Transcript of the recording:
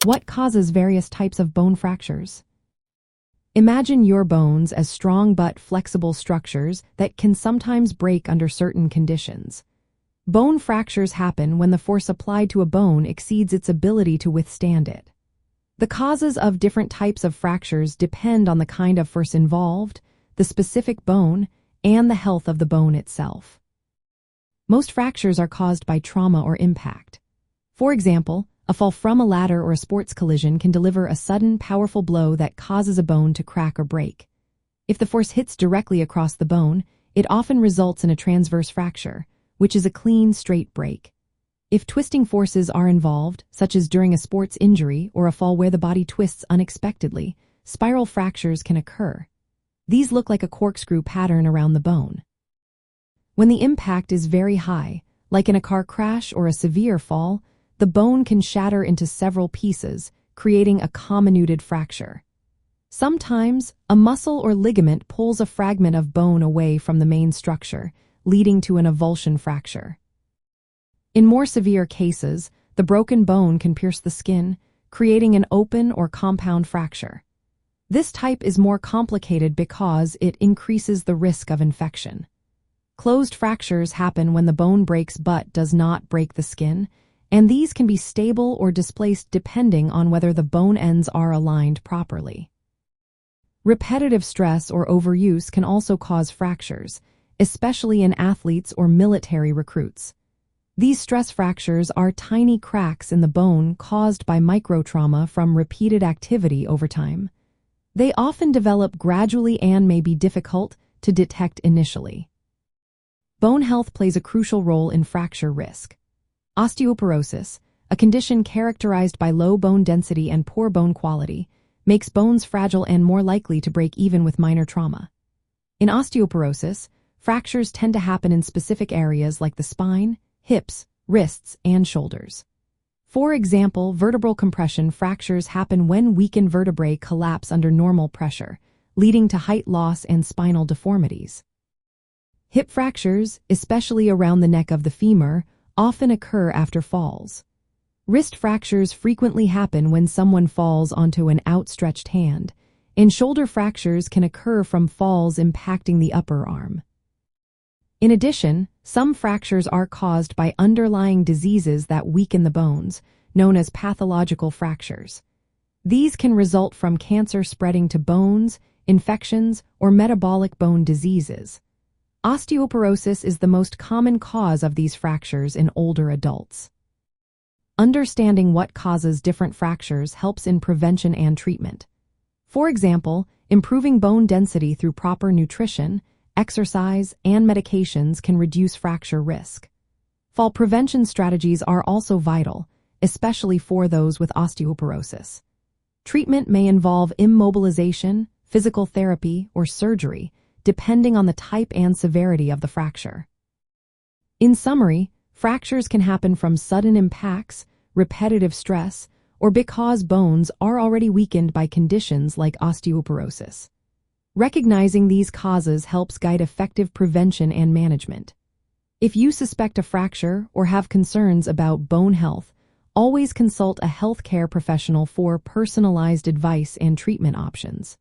What causes various types of bone fractures? Imagine your bones as strong but flexible structures that can sometimes break under certain conditions. Bone fractures happen when the force applied to a bone exceeds its ability to withstand it. The causes of different types of fractures depend on the kind of force involved, the specific bone, and the health of the bone itself. Most fractures are caused by trauma or impact. For example, a fall from a ladder or a sports collision can deliver a sudden, powerful blow that causes a bone to crack or break. If the force hits directly across the bone, it often results in a transverse fracture, which is a clean, straight break. If twisting forces are involved, such as during a sports injury or a fall where the body twists unexpectedly, spiral fractures can occur. These look like a corkscrew pattern around the bone. When the impact is very high, like in a car crash or a severe fall, the bone can shatter into several pieces, creating a comminuted fracture. Sometimes, a muscle or ligament pulls a fragment of bone away from the main structure, leading to an avulsion fracture. In more severe cases, the broken bone can pierce the skin, creating an open or compound fracture. This type is more complicated because it increases the risk of infection. Closed fractures happen when the bone breaks but does not break the skin, and these can be stable or displaced depending on whether the bone ends are aligned properly. Repetitive stress or overuse can also cause fractures, especially in athletes or military recruits. These stress fractures are tiny cracks in the bone caused by microtrauma from repeated activity over time. They often develop gradually and may be difficult to detect initially. Bone health plays a crucial role in fracture risk. Osteoporosis, a condition characterized by low bone density and poor bone quality, makes bones fragile and more likely to break even with minor trauma. In osteoporosis, fractures tend to happen in specific areas like the spine, hips, wrists, and shoulders. For example, vertebral compression fractures happen when weakened vertebrae collapse under normal pressure, leading to height loss and spinal deformities. Hip fractures, especially around the neck of the femur, often occur after falls. Wrist fractures frequently happen when someone falls onto an outstretched hand, and shoulder fractures can occur from falls impacting the upper arm. In addition, some fractures are caused by underlying diseases that weaken the bones, known as pathological fractures. These can result from cancer spreading to bones, infections, or metabolic bone diseases. Osteoporosis is the most common cause of these fractures in older adults. Understanding what causes different fractures helps in prevention and treatment. For example, improving bone density through proper nutrition, exercise, and medications can reduce fracture risk. Fall prevention strategies are also vital, especially for those with osteoporosis. Treatment may involve immobilization, physical therapy, or surgery, depending on the type and severity of the fracture. In summary, fractures can happen from sudden impacts, repetitive stress, or because bones are already weakened by conditions like osteoporosis. Recognizing these causes helps guide effective prevention and management. If you suspect a fracture or have concerns about bone health, always consult a healthcare professional for personalized advice and treatment options.